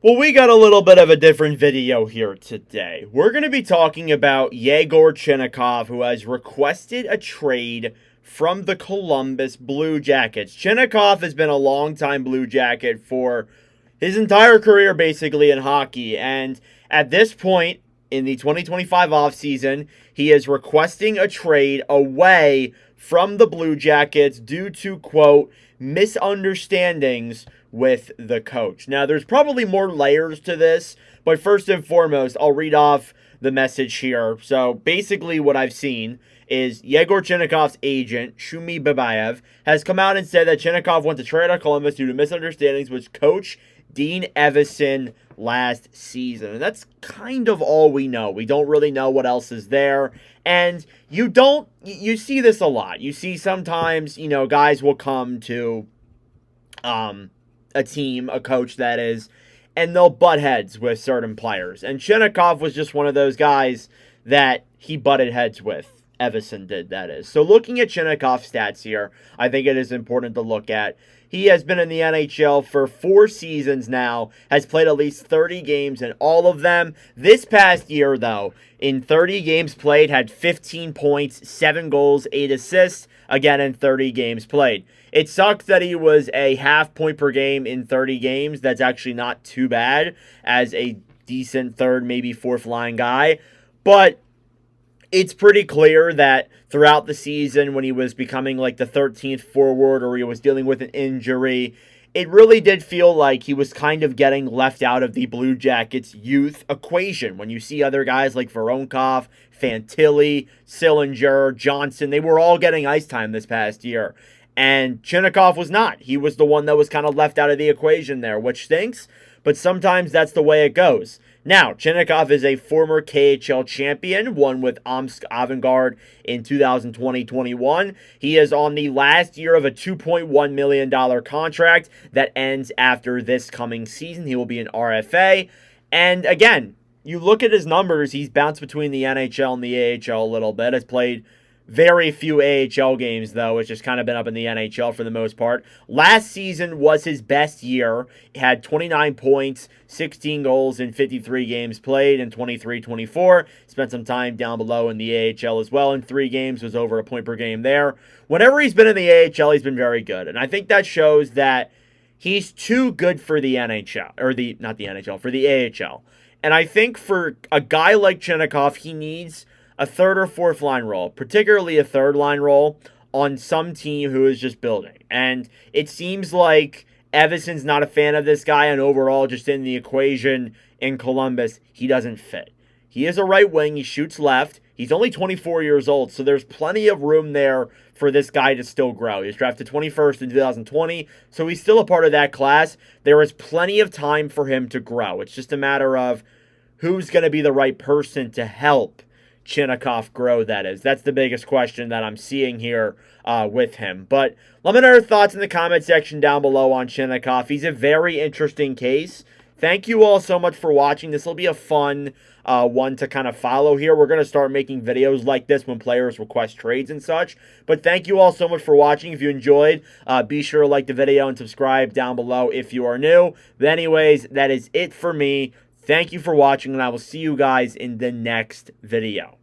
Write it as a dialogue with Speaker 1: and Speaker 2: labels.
Speaker 1: Well, we got a little bit of a different video here today. We're going to be talking about Yegor Chinakhov, who has requested a trade from the Columbus Blue Jackets. Chinakhov has been a longtime Blue Jacket for his entire career, basically, in hockey. And at this point, in the 2025 offseason, he is requesting a trade away from the Blue Jackets due to, quote, misunderstandings with the coach. Now, there's probably more layers to this, but first and foremost, I'll read off the message here. So basically what I've seen is Yegor Chinakhov's agent, Shumi Babayev, has come out and said that Chinakhov went to trade out of Columbus due to misunderstandings with coach Dean Evason last season. And that's kind of all we know. We don't really know what else is there. And you see this a lot. You see sometimes, guys will come to a team, a coach that is, and they'll butt heads with certain players. And Chinakhov was just one of those guys that he butted heads with. Evason did, that is. So looking at Chinakhov's stats here, I think it is important to look at. He has been in the NHL for 4 seasons now, has played at least 30 games in all of them. This past year, though, in 30 games played, had 15 points, 7 goals, 8 assists, again in 30 games played. It sucks that he was a half point per game in 30 games. That's actually not too bad as a decent third, maybe fourth line guy. But it's pretty clear that throughout the season, when he was becoming like the 13th forward or he was dealing with an injury, it really did feel like he was kind of getting left out of the Blue Jackets youth equation. When you see other guys like Voronkov, Fantilli, Sillinger, Johnson, they were all getting ice time this past year. And Chinakhov was not. He was the one that was kind of left out of the equation there, which stinks, but sometimes that's the way it goes. Now, Chinakhov is a former KHL champion, won with Omsk Avangard in 2020-21. He is on the last year of a $2.1 million contract that ends after this coming season. He will be an RFA. And again, you look at his numbers, he's bounced between the NHL and the AHL a little bit, has played very few AHL games, though. It's just kind of been up in the NHL for the most part. Last season was his best year. He had 29 points, 16 goals in 53 games played in 23-24. Spent some time down below in the AHL as well. In 3 games, was over a point per game there. Whenever he's been in the AHL, he's been very good. And I think that shows that he's too good for the NHL. Or not the NHL, for the AHL. And I think for a guy like Chinakhov, he needs a third or fourth line role, particularly a third line role on some team who is just building. And it seems like Evason's not a fan of this guy, and overall, just in the equation in Columbus, he doesn't fit. He is a right wing. He shoots left. He's only 24 years old, so there's plenty of room there for this guy to still grow. He was drafted 21st in 2020, so he's still a part of that class. There is plenty of time for him to grow. It's just a matter of who's going to be the right person to help Chinakhov grow, that is. That's the biggest question that I'm seeing here with him. But let me know your thoughts in the comment section down below on Chinakhov. He's a very interesting case. Thank you all so much for watching. This will be a fun one to kind of follow here. We're going to start making videos like this when players request trades and such. But thank you all so much for watching. If you enjoyed, be sure to like the video and subscribe down below if you are new. But anyways, that is it for me. Thank you for watching, and I will see you guys in the next video.